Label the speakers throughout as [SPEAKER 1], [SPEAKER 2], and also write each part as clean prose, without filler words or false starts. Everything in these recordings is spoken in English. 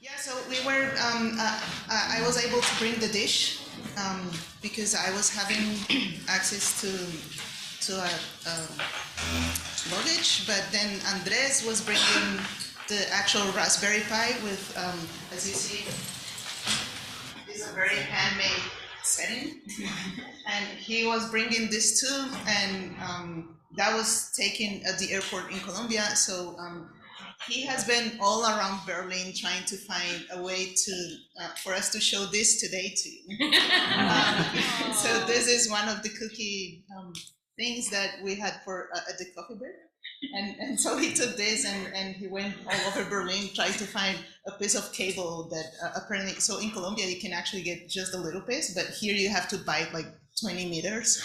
[SPEAKER 1] Yeah, so we were, I was able to bring the dish because I was having access to a luggage, but then Andrés was bringing the actual Raspberry Pi with, as you see, is a very handmade setting. And he was bringing this too, and that was taken at the airport in Colombia. So he has been all around Berlin trying to find a way to for us to show this today to you. So this is one of the cookie things that we had for at the coffee break. And so he took this and he went all over Berlin trying to find a piece of cable that apparently, so in Colombia you can actually get just a little piece, but here you have to buy like 20 meters.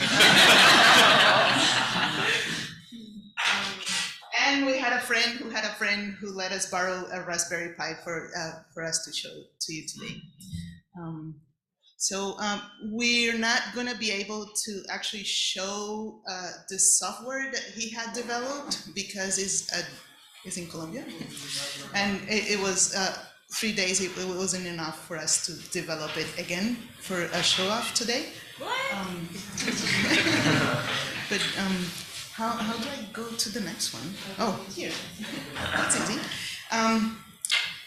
[SPEAKER 1] And we had a friend who let us borrow a Raspberry Pi for us to show to you today. So we're not going to be able to actually show the software that he had developed because it's in Colombia, and it was 3 days. It wasn't enough for us to develop it again for a show off today.
[SPEAKER 2] What?
[SPEAKER 1] But how do I go to the next one? Oh, here. That's easy.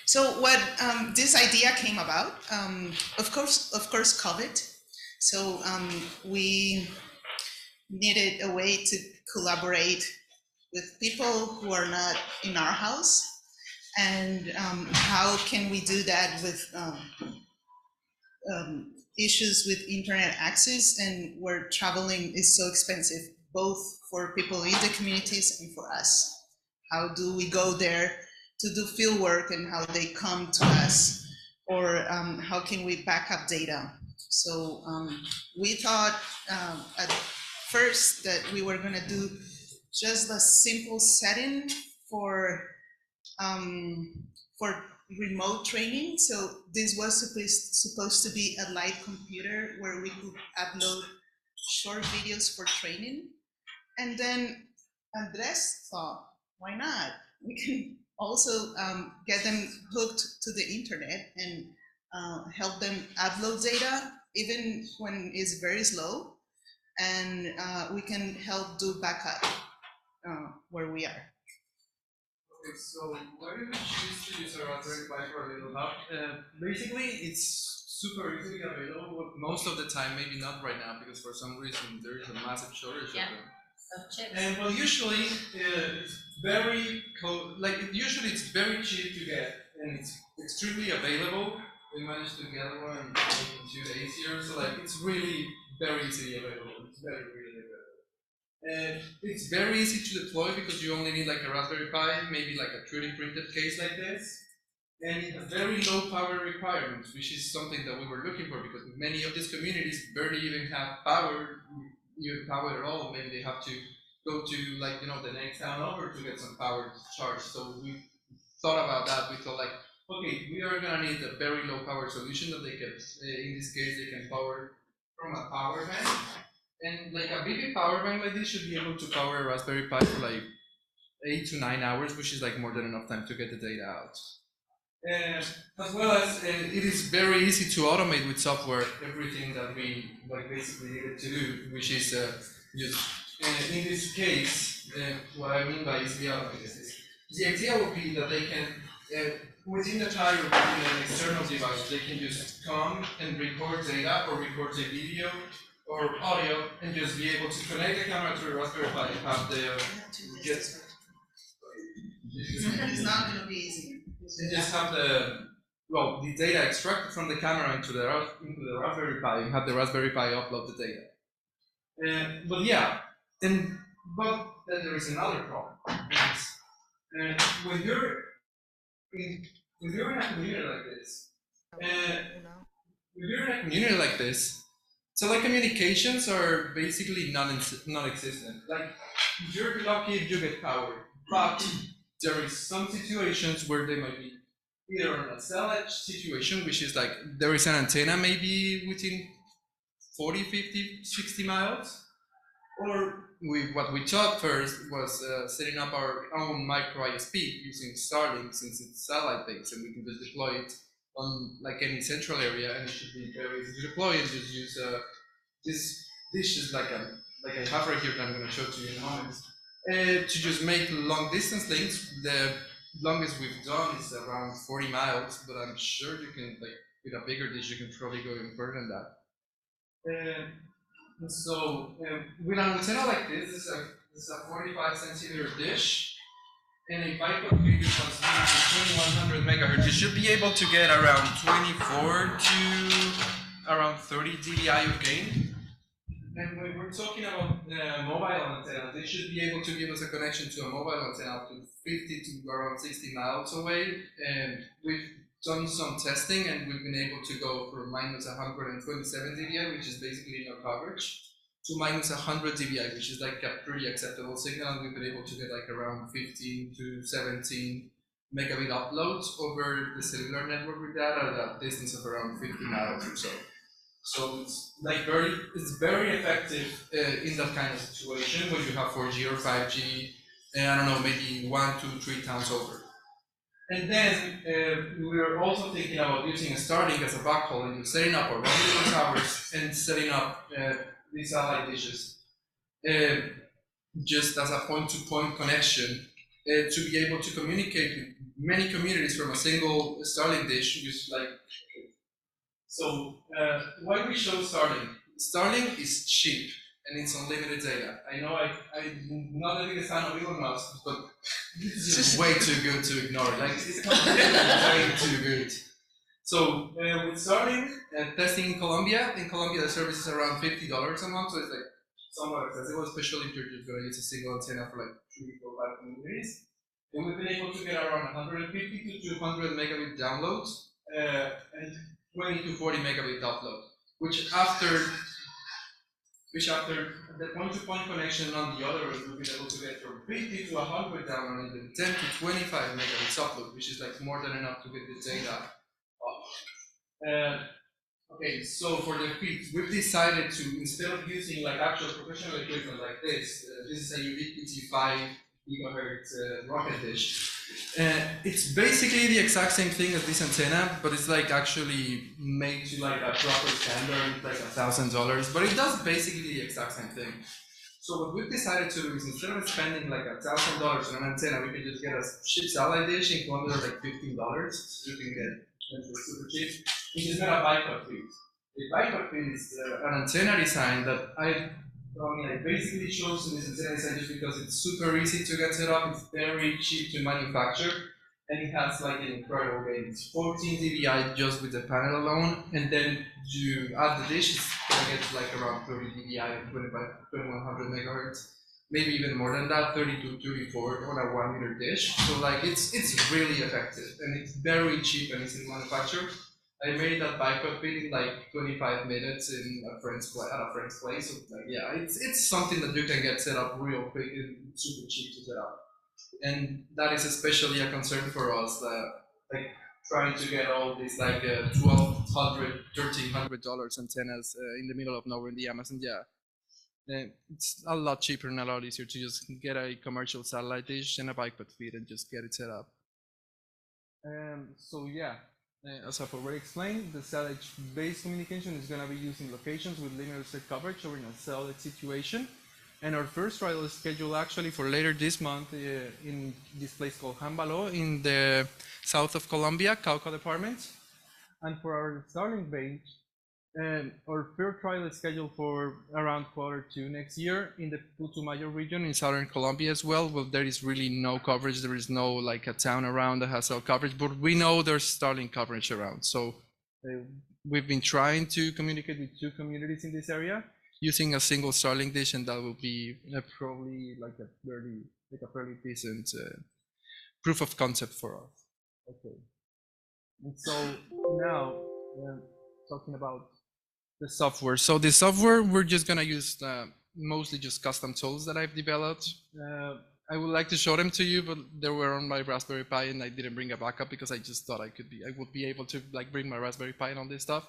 [SPEAKER 1] So what this idea came about, of course, COVID. So we needed a way to collaborate with people who are not in our house, and how can we do that with issues with internet access and where traveling is so expensive, both for people in the communities and for us. How do we go there to do field work and how they come to us, or how can we back up data? So we thought at first that we were going to do just a simple setting for remote training. So this was supposed to be a light computer where we could upload short videos for training. And then Andrés thought, why not? We can also get them hooked to the internet and help them upload data, even when it's very slow. And we can help do backup where we are.
[SPEAKER 3] Okay, so why did we choose to use a Raspberry Pi for a little hub? Basically, it's super easily available most of the time, maybe not right now, because for some reason there is a massive shortage of them. And well, usually it's very usually it's very cheap to get, and it's extremely available. We managed to get one in 2 days here, so like it's really very easily available. It's very really available. And it's very easy to deploy because you only need like a Raspberry Pi, maybe like a 3D printed case like this, and it has very low power requirements, which is something that we were looking for because many of these communities barely even have power at all. Maybe they have to go to the next town over to get some power charged. So we thought about that. We thought like, okay, we are gonna need a very low power solution that they can, in this case, they can power from a power bank. And like a big power bank like this should be able to power a Raspberry Pi for like 8 to 9 hours, which is like more than enough time to get the data out. And as well as it is very easy to automate with software everything that we basically needed to do, which is just in this case, what I mean by easily automated is the idea would be that they can within the tire or within an external device, they can just come and record data or record a video or audio and just be able to connect the camera to the Raspberry Pi and have the
[SPEAKER 1] It's not going to be easy.
[SPEAKER 3] And just have the data extracted from the camera into the Raspberry Pi and have the Raspberry Pi upload the data. But then there is another problem. When you're in a community like this, telecommunications are basically non-existent. Like, you're lucky if you get power, but there is some situations where they might be either on a cell edge situation, which is like there is an antenna maybe within 40, 50, 60 miles, Or what we thought first was setting up our own micro ISP using Starlink, since it's satellite based and we can just deploy it on like any central area, and it should be very easy to deploy and just use this dish is like I have right here that I'm going to show to you in a moment. To just make long distance links. The longest we've done is around 40 miles, but I'm sure you can, like with a bigger dish, you can probably go even further than that. So with an antenna like this is a 45 centimeter dish, and a bipod video transmitting to 2100 megahertz. You should be able to get around 24 to around 30 dBi of gain. And when we're talking about mobile antennas, they should be able to give us a connection to a mobile antenna up to 50 to around 60 miles away. And we've done some testing, and we've been able to go from minus 127 dBi, which is basically no coverage, to minus 100 dBi, which is like a pretty acceptable signal. And we've been able to get like around 15 to 17 megabit uploads over the cellular network with that at a distance of around 50 miles or so. So it's like very effective in that kind of situation when you have 4G or 5G, I don't know, maybe 1, 2, 3 times over. And then we were also thinking about using a Starlink as a backhaul and setting up our radio towers and setting up these satellite dishes just as a point-to-point connection to be able to communicate with many communities from a single Starlink dish, just like. So why we show Starlink? Starlink is cheap and it's unlimited data. I know I'm not the biggest fan of Elon Musk, but this is way too good to ignore. Like it's way too good. So with Starlink testing in Colombia the service is around $50 a month, so it's like somewhat accessible, especially if you're just going to use a single antenna for like 3, 4, 5 communities. And we've been able to get around 150 to 200 megabit downloads and 20 to 40 megabit upload, which after the point-to-point connection on the other end, we've been able to get from 50 to 100 download and then 10 to 25 megabits upload, which is like more than enough to get the data up. Okay, so for the feeds, we've decided to, instead of using like actual professional equipment like this is a Ubiquiti 5 gigahertz rocket dish. It's basically the exact same thing as this antenna, but it's like actually made to like a proper standard, like $1,000, but it does basically the exact same thing. So what we've decided to do is instead of spending like $1,000 on an antenna, we can just get a cheap satellite dish in Colombia like $15. You can get super cheap. It's just got a bipod feed. The bipod feed is an antenna design that I basically chose this antenna design just because it's super easy to get set up, it's very cheap to manufacture, and it has like an incredible gain. It's 14 dBi just with the panel alone, and then you add the dish, it's gonna get like around 30 dBi and 2100 megahertz, maybe even more than that, 32, 34 on a 1 meter dish. So like it's really effective, and it's very cheap and easy to manufacture. I made that bipod feed in like 25 minutes in a friend's at a friend's place. So like, yeah, it's something that you can get set up real quick and super cheap to set up. And that is especially a concern for us, that like trying to get all these like $1,200, $1,300 antennas in the middle of nowhere in the Amazon. Yeah, it's a lot cheaper and a lot easier to just get a commercial satellite dish and a bipod feed and just get it set up. So yeah. As I've already explained, the satellite-based communication is going to be using locations with limited coverage or in a satellite situation. And our first trial is scheduled actually for later this month in this place called Hambalo in the south of Colombia, Cauca department. And for our Starlink base, our first trial is scheduled for around Q2 next year in the Putumayo region in southern Colombia as well. Well, there is really no coverage. There is no like a town around that has cell coverage, but we know there's Starlink coverage around. So we've been trying to communicate with 2 communities in this area using a single Starlink dish, and that will be probably like a fairly decent proof of concept for us. Okay. And so now talking about the software. So the software, we're just gonna use mostly just custom tools that I've developed. I would like to show them to you, but they were on my Raspberry Pi and I didn't bring a backup because I just thought I would be able to like bring my Raspberry Pi and all this stuff.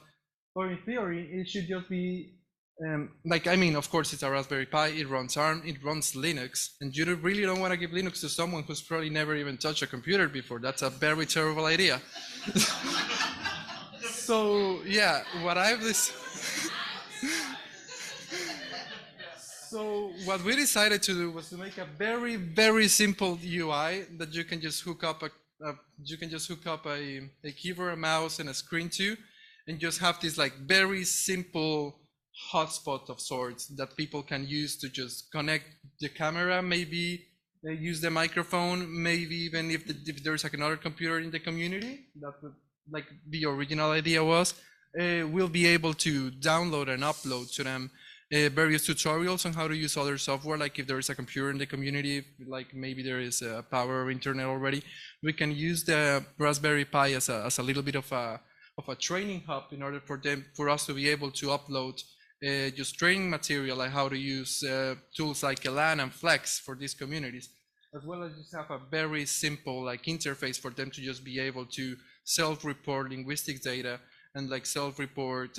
[SPEAKER 3] But in theory, it should just be Like, I mean, of course, it's a Raspberry Pi, it runs ARM, it runs Linux, and you really don't want to give Linux to someone who's probably never even touched a computer before. That's a very terrible idea. So yeah, what I've this. So what we decided to do was to make a very simple UI that you can just hook up a keyboard, a mouse, and a screen to, and just have this like very simple hotspot of sorts that people can use to just connect the camera, maybe use the microphone, maybe even if there's like another computer in the community. That would, like the original idea was, we'll be able to download and upload to them various tutorials on how to use other software. Like if there is a computer in the community, like maybe there is a power of internet already, we can use the Raspberry Pi as a little bit of a training hub in order for us to be able to upload just training material, like how to use tools like Elan and Flex for these communities, as well as just have a very simple like interface for them to just be able to self-report linguistics data and like self-report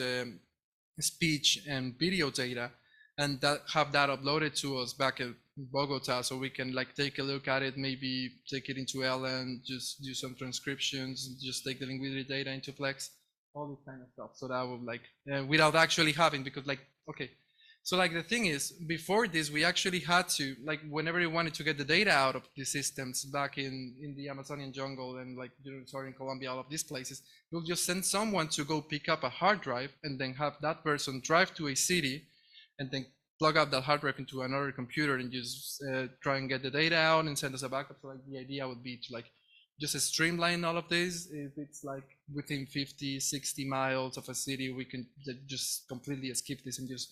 [SPEAKER 3] speech and video data, and have that uploaded to us back at Bogota, so we can like take a look at it, maybe take it into Ellen, just do some transcriptions, just take the linguistic data into Flex, all this kind of stuff. So that would like without actually having, because like, okay, so like the thing is, before this we actually had to, like, whenever we wanted to get the data out of the systems back in the Amazonian jungle and like in Colombia, all of these places, we'll just send someone to go pick up a hard drive and then have that person drive to a city and then plug up that hard drive into another computer and just try and get the data out and send us a backup. So like the idea would be to like just streamline all of this. If it's like within 50, 60 miles of a city, we can just completely skip this and just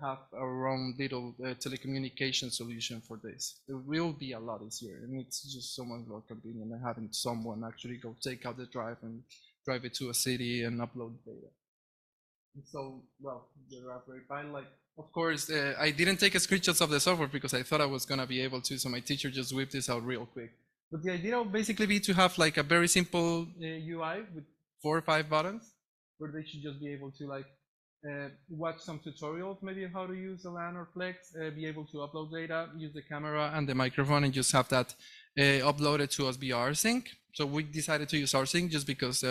[SPEAKER 3] have our own little telecommunication solution for this. It will be a lot easier, and it's just so much more convenient than having someone actually go take out the drive and drive it to a city and upload data. So, well, the Raspberry Pi, like, of course, I didn't take screenshots of the software because I thought I was gonna be able to, so my teacher just whipped this out real quick. But the idea would basically be to have like a very simple UI with 4 or 5 buttons, where they should just be able to like watch some tutorials, maybe how to use Elan or Flex, be able to upload data, use the camera and the microphone, and just have that uploaded to us via rsync. So we decided to use rsync just because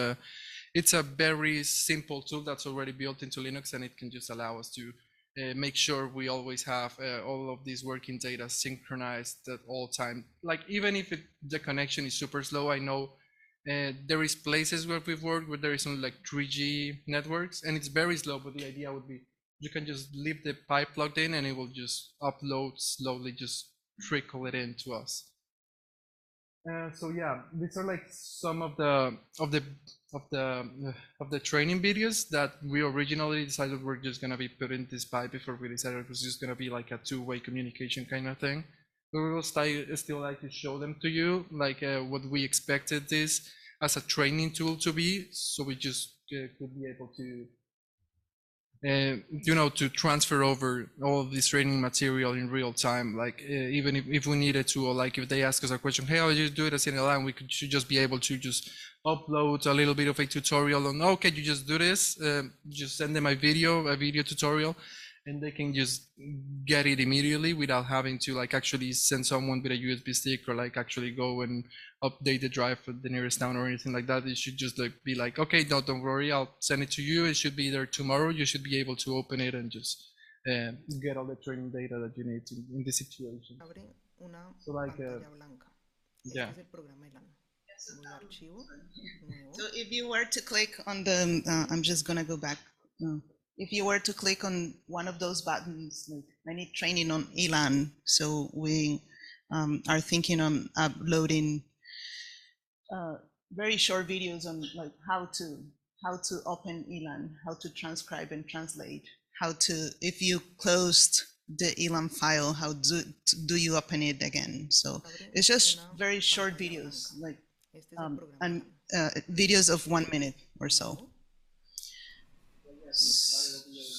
[SPEAKER 3] it's a very simple tool that's already built into Linux, and it can just allow us to make sure we always have all of these working data synchronized at all time. Like even if the connection is super slow, I know there is places where we've worked where there is only like 3G networks and it's very slow, but the idea would be you can just leave the pipe plugged in and it will just upload slowly, just trickle it in to us. So yeah, these are like some of the training videos that we originally decided we're just gonna be put in this pipe before we decided it was just gonna be like a two-way communication kind of thing. But we will still like to show them to you, like what we expected this as a training tool to be, so we just could be able to you know, to transfer over all of this training material in real time. Like even if we needed to, or like if they ask us a question, hey, how do you do it as in Elan, we should just be able to just upload a little bit of a tutorial on, okay, you just do this, just send them a video tutorial, and they can just get it immediately without having to like actually send someone with a USB stick or like actually go and update the drive at the nearest town or anything like that. It should just like be like, okay, no, don't worry, I'll send it to you. It should be there tomorrow. You should be able to open it and just get all the training data that you need in this situation. So like, yeah.
[SPEAKER 1] So if you were to click on the, I'm just gonna go back. If you were to click on one of those buttons, like I need training on Elan, so we are thinking on uploading very short videos on like how to open Elan, how to transcribe and translate, how to, if you closed the Elan file, how do you open it again? So it's just very short videos, like and videos of 1 minute or so.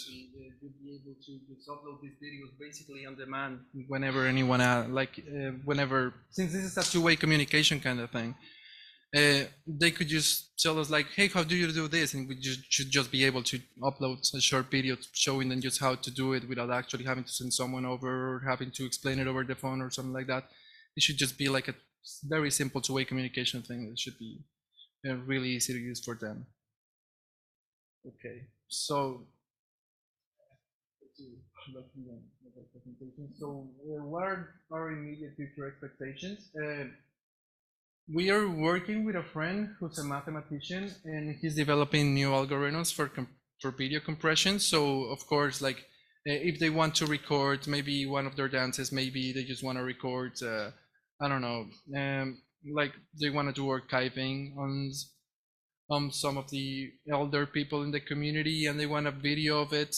[SPEAKER 3] You'd be able to just upload these videos basically on demand whenever anyone whenever, since this is a two-way communication kind of thing, they could just tell us like, hey, how do you do this? And we should just be able to upload a short video showing them just how to do it without actually having to send someone over or having to explain it over the phone or something like that. It should just be like a very simple two-way communication thing that should be really easy to use for them. Okay, so what are our immediate future expectations? We are working with a friend who's a mathematician, and he's developing new algorithms for video compression. So of course, like if they want to record maybe one of their dances, maybe they just want to record, I don't know, like they want to do archiving on some of the elder people in the community, and they want a video of it.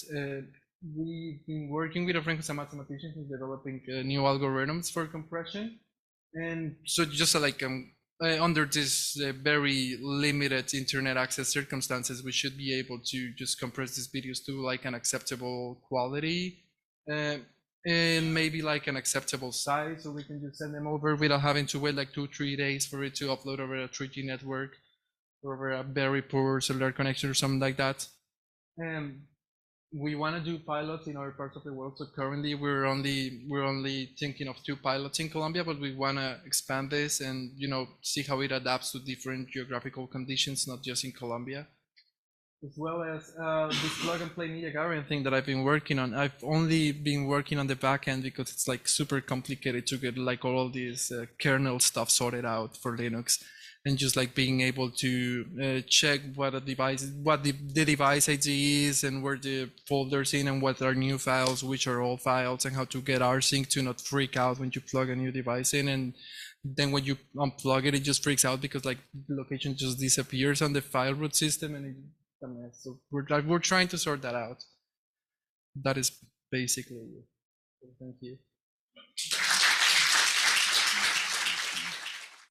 [SPEAKER 3] We've been working with a friend who's a mathematician who's developing new algorithms for compression. And so just like under this very limited internet access circumstances, we should be able to just compress these videos to like an acceptable quality and maybe like an acceptable size, so we can just send them over without having to wait like 2-3 days for it to upload over a 3G network or over a very poor cellular connection or something like that. We want to do pilots in other parts of the world. So currently we're only thinking of 2 pilots in Colombia, but we want to expand this and see how it adapts to different geographical conditions, not just in Colombia. As well as this plug and play media gathering thing that I've been working on. I've only been working on the back end because it's like super complicated to get like all this kernel stuff sorted out for Linux. And just like being able to check what the device ID is and where the folders in and what are new files, which are old files, and how to get rsync to not freak out when you plug a new device in. And then when you unplug it, it just freaks out because like the location just disappears on the file root system, and it's a mess. So we're trying to sort that out. That is basically it. Thank you.